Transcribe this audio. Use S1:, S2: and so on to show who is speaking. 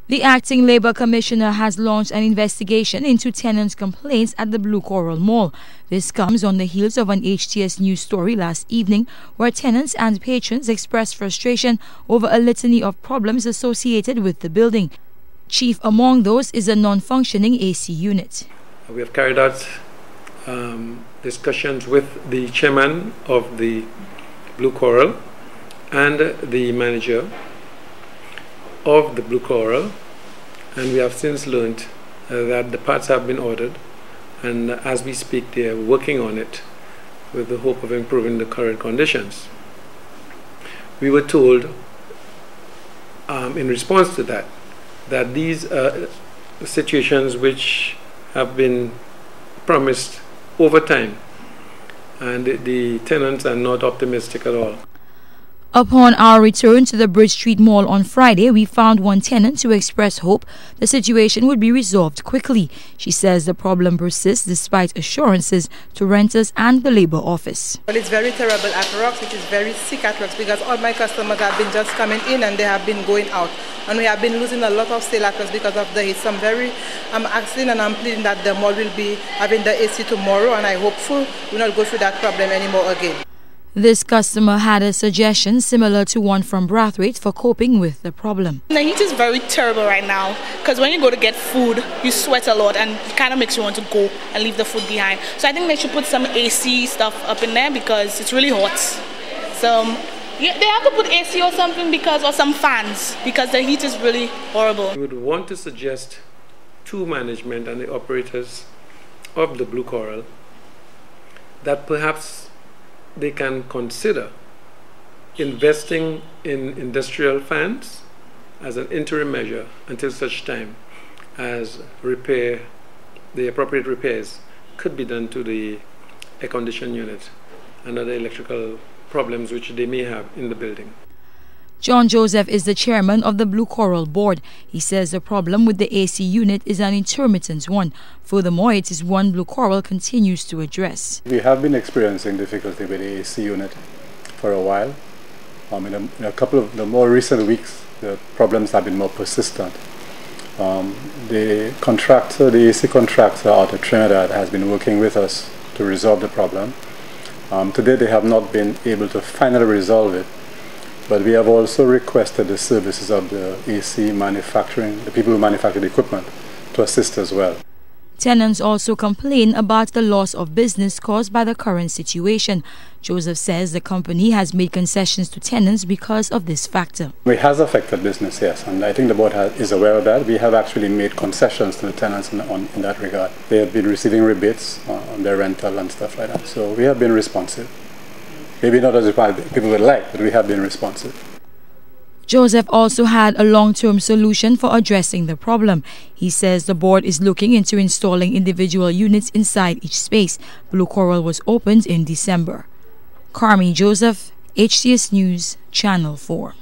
S1: The acting Labour Commissioner has launched an investigation into tenants' complaints at the Blue Coral Mall. This comes on the heels of an HTS News story last evening where tenants and patrons expressed frustration over a litany of problems associated with the building. Chief among those is a non-functioning AC unit.
S2: We have carried out discussions with the chairman of the Blue Coral and the manager of the Blue Coral, and we have since learned that the parts have been ordered, and as we speak they are working on it with the hope of improving the current conditions. We were told in response to that these situations which have been promised over time, and the tenants are not optimistic at all.
S1: Upon our return to the Bridge Street Mall on Friday, we found one tenant who expressed hope the situation would be resolved quickly. She says the problem persists despite assurances to renters and the Labour Office.
S3: Well, it's very terrible at Rocks. It is very sick at Rocks because all my customers have been just coming in and they have been going out. And we have been losing a lot of sale at Rocks because of the heat. So I'm asking and I'm pleading that the mall will be having the AC tomorrow, and I'm hopeful we'll not go through that problem anymore again.
S1: This customer had a suggestion similar to one from Brathwaite for coping with the problem.
S4: The heat is very terrible right now because when you go to get food, you sweat a lot and it kind of makes you want to go and leave the food behind. So I think they should put some AC stuff up in there because it's really hot. So yeah, they have to put AC or something or some fans because the heat is really horrible.
S2: We would want to suggest to management and the operators of the Blue Coral that perhaps they can consider investing in industrial fans as an interim measure until such time as the appropriate repairs could be done to the air conditioning unit and other electrical problems which they may have in the building.
S1: John Joseph is the chairman of the Blue Coral Board. He says the problem with the AC unit is an intermittent one. Furthermore, it is one Blue Coral continues to address.
S5: We have been experiencing difficulty with the AC unit for a while. In a couple of the more recent weeks, the problems have been more persistent. The AC contractor out of Trinidad has been working with us to resolve the problem. Today they have not been able to finally resolve it. But we have also requested the services of the AC manufacturing, the people who manufacture the equipment, to assist as well.
S1: Tenants also complain about the loss of business caused by the current situation. Joseph says the company has made concessions to tenants because of this factor.
S5: It has affected business, yes, and I think the board is aware of that. We have actually made concessions to the tenants in that regard. They have been receiving rebates on their rental and stuff like that, so we have been responsive. Maybe not as people would like, but we have been responsive.
S1: Joseph also had a long-term solution for addressing the problem. He says the board is looking into installing individual units inside each space. Blue Coral was opened in December. Carmi Joseph, HTS News, Channel 4.